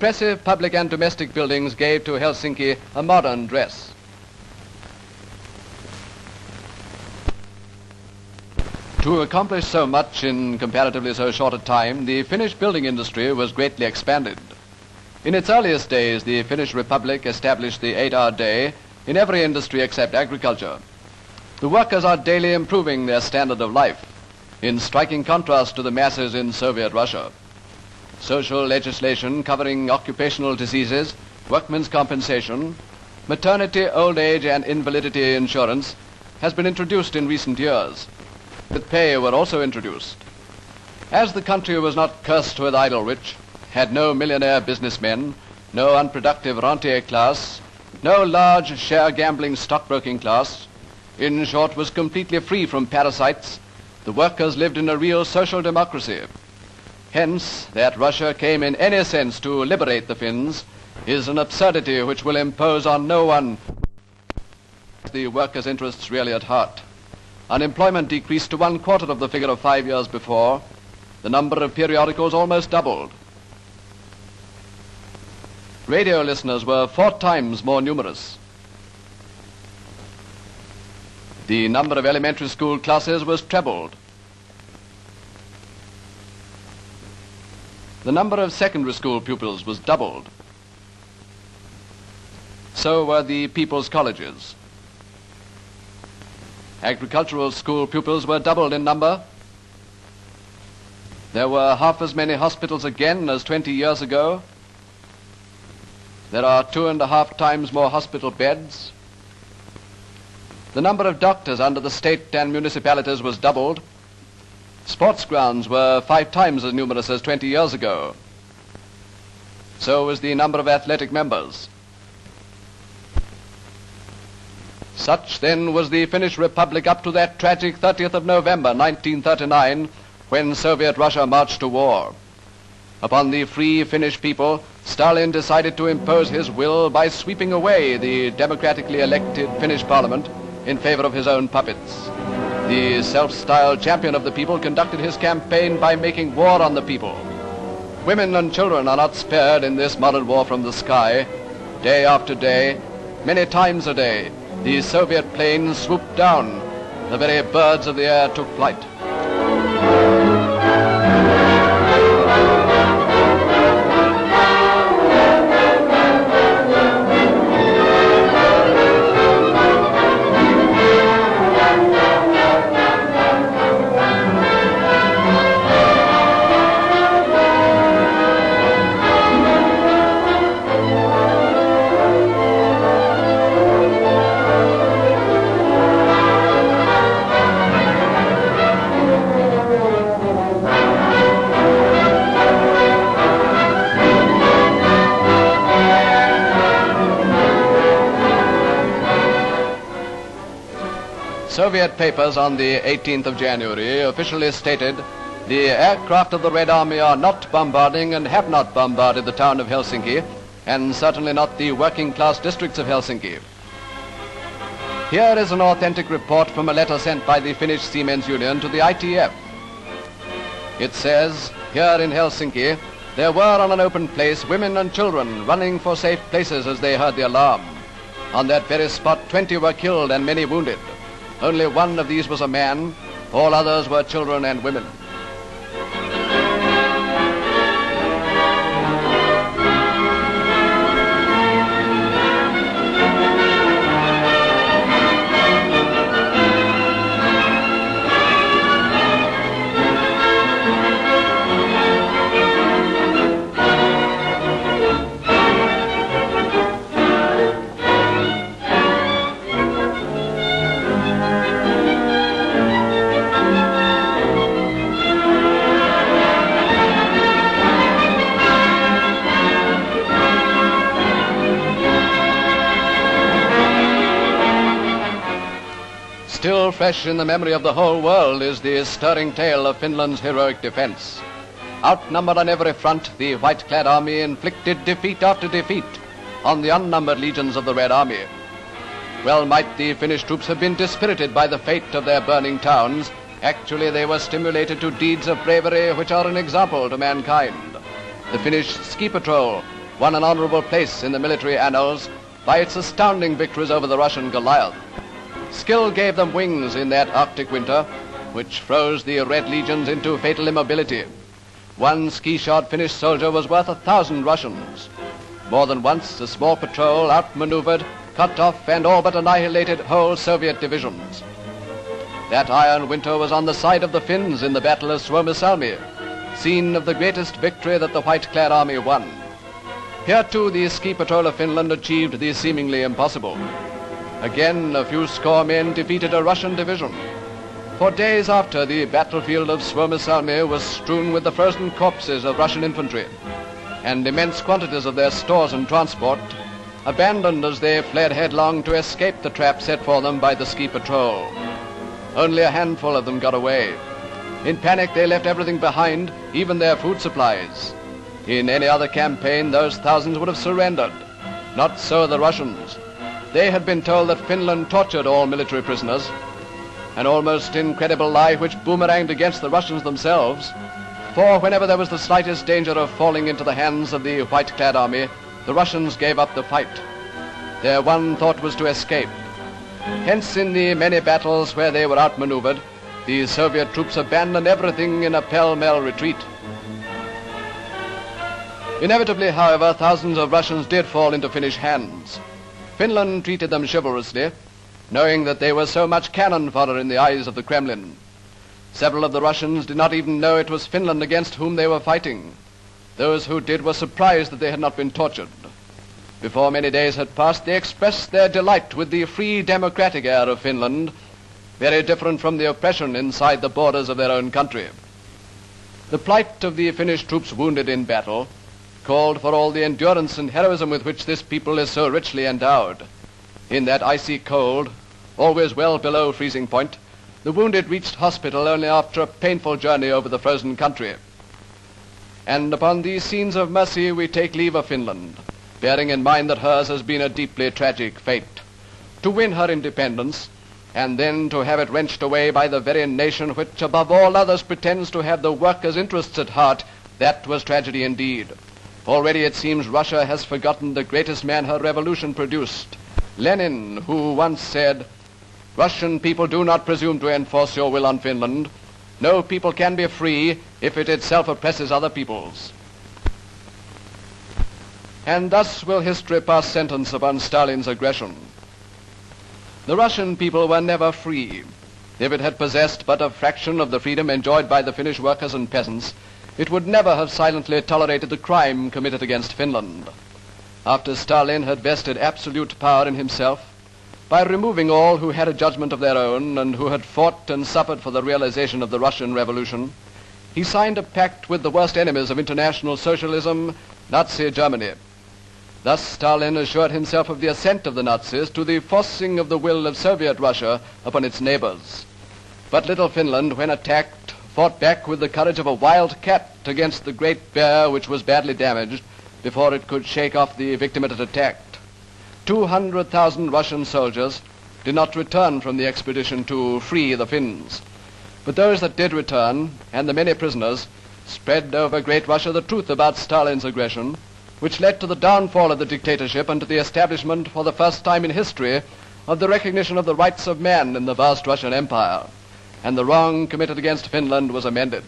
Impressive public and domestic buildings gave to Helsinki a modern dress. To accomplish so much in comparatively so short a time, the Finnish building industry was greatly expanded. In its earliest days, the Finnish Republic established the 8-hour day in every industry except agriculture. The workers are daily improving their standard of life, in striking contrast to the masses in Soviet Russia. Social legislation covering occupational diseases, workmen's compensation, maternity, old age and invalidity insurance has been introduced in recent years. With pay were also introduced. As the country was not cursed with idle rich, had no millionaire businessmen, no unproductive rentier class, no large share gambling stockbroking class, in short was completely free from parasites, the workers lived in a real social democracy. Hence, that Russia came in any sense to liberate the Finns is an absurdity which will impose on no one the workers' interests really at heart. Unemployment decreased to 1/4 of the figure of 5 years before. The number of periodicals almost doubled. Radio listeners were 4 times more numerous. The number of elementary school classes was trebled. The number of secondary school pupils was doubled. So were the people's colleges. Agricultural school pupils were doubled in number. There were half as many hospitals again as 20 years ago. There are 2.5 times more hospital beds. The number of doctors under the state and municipalities was doubled. Sports grounds were 5 times as numerous as 20 years ago. So was the number of athletic members. Such then was the Finnish Republic up to that tragic 30th of November 1939, when Soviet Russia marched to war. Upon the free Finnish people, Stalin decided to impose his will by sweeping away the democratically elected Finnish parliament in favor of his own puppets. The self-styled champion of the people conducted his campaign by making war on the people. Women and children are not spared in this modern war from the sky. Day after day, many times a day, the Soviet planes swooped down. The very birds of the air took flight. Soviet papers on the 18th of January officially stated the aircraft of the Red Army are not bombarding and have not bombarded the town of Helsinki, and certainly not the working class districts of Helsinki. Here is an authentic report from a letter sent by the Finnish Seamen's Union to the ITF. It says, here in Helsinki, there were on an open place women and children running for safe places as they heard the alarm. On that very spot 20 were killed and many wounded. Only one of these was a man, all others were children and women. Still fresh in the memory of the whole world is the stirring tale of Finland's heroic defense. Outnumbered on every front, the white-clad army inflicted defeat after defeat on the unnumbered legions of the Red Army. Well might the Finnish troops have been dispirited by the fate of their burning towns. Actually, they were stimulated to deeds of bravery which are an example to mankind. The Finnish ski patrol won an honorable place in the military annals by its astounding victories over the Russian Goliath. Skill gave them wings in that Arctic winter, which froze the Red Legions into fatal immobility. One ski-shod Finnish soldier was worth 1,000 Russians. More than once, a small patrol outmaneuvered, cut off, and all but annihilated whole Soviet divisions. That iron winter was on the side of the Finns in the Battle of Suomussalmi, scene of the greatest victory that the white-clad army won. Here too the ski patrol of Finland achieved the seemingly impossible. Again, a few score men defeated a Russian division. For days after, the battlefield of Suomussalmi was strewn with the frozen corpses of Russian infantry, and immense quantities of their stores and transport abandoned as they fled headlong to escape the trap set for them by the ski patrol. Only a handful of them got away. In panic, they left everything behind, even their food supplies. In any other campaign, those thousands would have surrendered. Not so the Russians. They had been told that Finland tortured all military prisoners, an almost incredible lie which boomeranged against the Russians themselves. For whenever there was the slightest danger of falling into the hands of the white-clad army, the Russians gave up the fight. Their one thought was to escape. Hence, in the many battles where they were outmaneuvered, the Soviet troops abandoned everything in a pell-mell retreat. Inevitably, however, thousands of Russians did fall into Finnish hands. Finland treated them chivalrously, knowing that they were so much cannon fodder in the eyes of the Kremlin. Several of the Russians did not even know it was Finland against whom they were fighting. Those who did were surprised that they had not been tortured. Before many days had passed, they expressed their delight with the free democratic air of Finland, very different from the oppression inside the borders of their own country. The plight of the Finnish troops wounded in battle called for all the endurance and heroism with which this people is so richly endowed. In that icy cold, always well below freezing point, the wounded reached hospital only after a painful journey over the frozen country. And upon these scenes of mercy we take leave of Finland, bearing in mind that hers has been a deeply tragic fate. To win her independence, and then to have it wrenched away by the very nation which above all others pretends to have the workers' interests at heart, that was tragedy indeed. Already it seems Russia has forgotten the greatest man her revolution produced, Lenin, who once said, "Russian people, do not presume to enforce your will on Finland. No people can be free if it itself oppresses other peoples." And thus will history pass sentence upon Stalin's aggression. The Russian people were never free. If it had possessed but a fraction of the freedom enjoyed by the Finnish workers and peasants, it would never have silently tolerated the crime committed against Finland. After Stalin had vested absolute power in himself, by removing all who had a judgment of their own and who had fought and suffered for the realization of the Russian Revolution, he signed a pact with the worst enemies of international socialism, Nazi Germany. Thus Stalin assured himself of the assent of the Nazis to the forcing of the will of Soviet Russia upon its neighbors. But little Finland, when attacked, fought back with the courage of a wild cat against the great bear which was badly damaged before it could shake off the victim it had attacked. 200,000 Russian soldiers did not return from the expedition to free the Finns. But those that did return, and the many prisoners, spread over Great Russia the truth about Stalin's aggression, which led to the downfall of the dictatorship and to the establishment for the first time in history of the recognition of the rights of man in the vast Russian Empire. And the wrong committed against Finland was amended.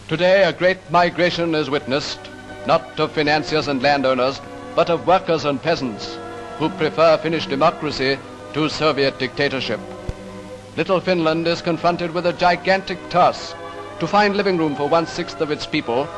Today a great migration is witnessed, not of financiers and landowners, but of workers and peasants who prefer Finnish democracy to Soviet dictatorship. Little Finland is confronted with a gigantic task to find living room for 1/6 of its people